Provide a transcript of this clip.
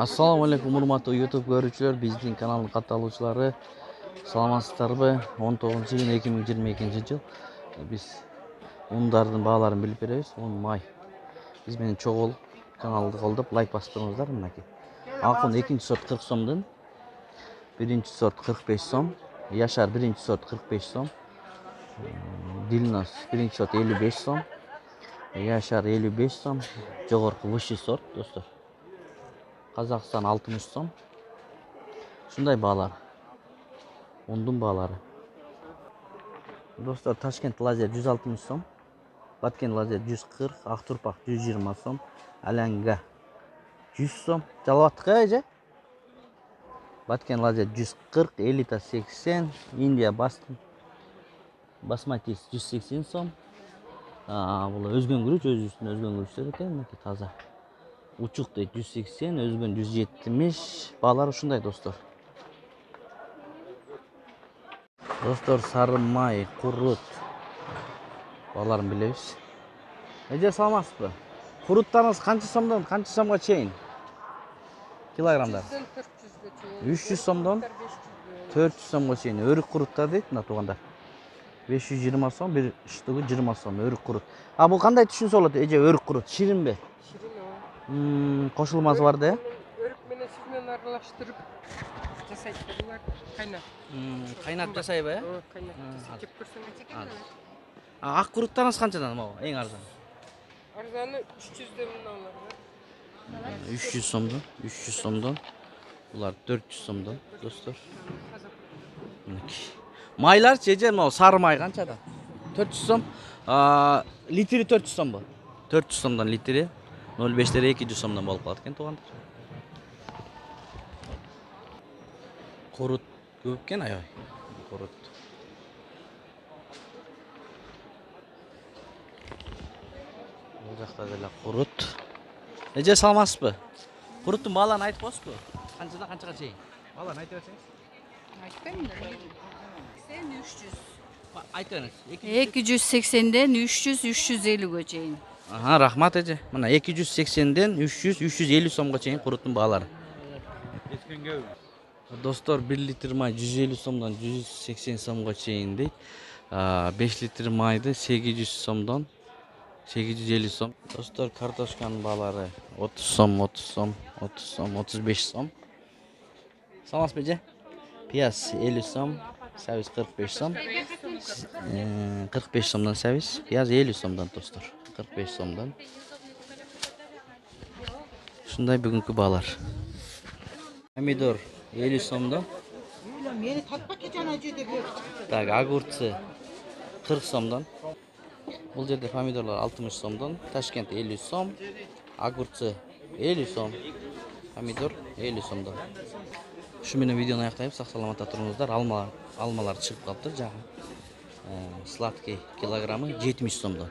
Assalamu alaikum урматтуу YouTube көрүүчүлөр, биздин каналдын катталуучулары. Саламатсыздарбы? 19-iyun 2022 жыл. Биз ундардын бааларын билип беребиз. 10 май. Биз менен чогуу каналды колдоп, лайк басып туруңуздар. Мынакей. Акын 2-нчи сорт 40 сомдон, 1-нчи сорт 45 сом, Яшар 1-нчи сорт 45 сом, Дилнос 1-нчи сорт 55 сом, Яшар 55 сом, жогорку высший сорт, достор. Казакстан 60 сом. Шундай баалар. Ундун баалары. Достор, Ташкент лазер 160 сом. Баткен лазер 140, Актурпак 120 сом, Алянга 100 сом. Жалбаттык эже? Баткен лазер 140, Элита 80, Индия басматис 180 сом. Бул өзгөн күрүч, өз үстүнө өзгөн күрүчтөр экен, мынакей таза. Учук дейт 180, өзгөн 170. Баалар ушундай, достор. Достор, сары май, курут. Бааларын билебиз. Эже, саламатсызбы? Куруттарыңыз канча сомдон, канча сомго чейин? Килограммдар. 300 сомдон 400 сомго чейин. Өрүк куруттар дейт, мына туугандар. 520 сом, бир штугу 20 сом өрүк курут. Бул кандай түшүнсө болот, эже, өрүк курут? Ширинби? Кошулмасы бар да? Өрүк менен сизмен аралаштырып жасайт булар, кайнап. Кайнап жасайбы, э? Кайнап жасайт. Жеп көрсөңүз. Ак куруттарыңыз канчадан могу? Эң арзан. Арзаны 300 мыңдалар. 300 сомдон, 300 сомдон. Булар 400 сомдон, достор. Майлар чеже, могу сары май канчадан? 400 сом. Литри 400 сомбу? 400 сомдон литри. 0,5-лери 200 сомдон болуп калат экен, туугандар. Курут көп экен, аябай. Курут. Бул жакта деле курут. Эже, саламатсызбы? Куруттун бааларын айтып коесузбу? Канчадан канчага чейин? Бааларын айтып берсеңиз. Айтпаймын да. 300. Айтыңыз. 280'den 300-350'ge чейин. Рахмат, эже. Мына 280'den 300-350 сомго чейин куруттун баалары. Достор, 1 литр май 150 сомдон 180 сомго чейин дейт. 5 литр майды 800 сомдон 850 сом. Достор, картошканын баалары 30 сом, 30 сом, 30 сом, 35 сом. Саламатсызбы, эже? Пияз 50 сом, сабиз 45 сом. 45 сомдон сабиз, пияз 50 сомдон, достор. 45 сомдон. Ушундай бүгүнкү баалар. Помидор 50 сомдон. Так, огурцы 40 сомдон. Бул жерде помидорлор 60 сомдон. Ташкент 50 сом. Огурцы 50 сом. Помидор 50 сомдон. Ушу менен видеону аяктайбыз. Сак саламатта туруңуздар. Алмалар чыгып калыптыр жагы. Сладкий килограммы 70 сомдон.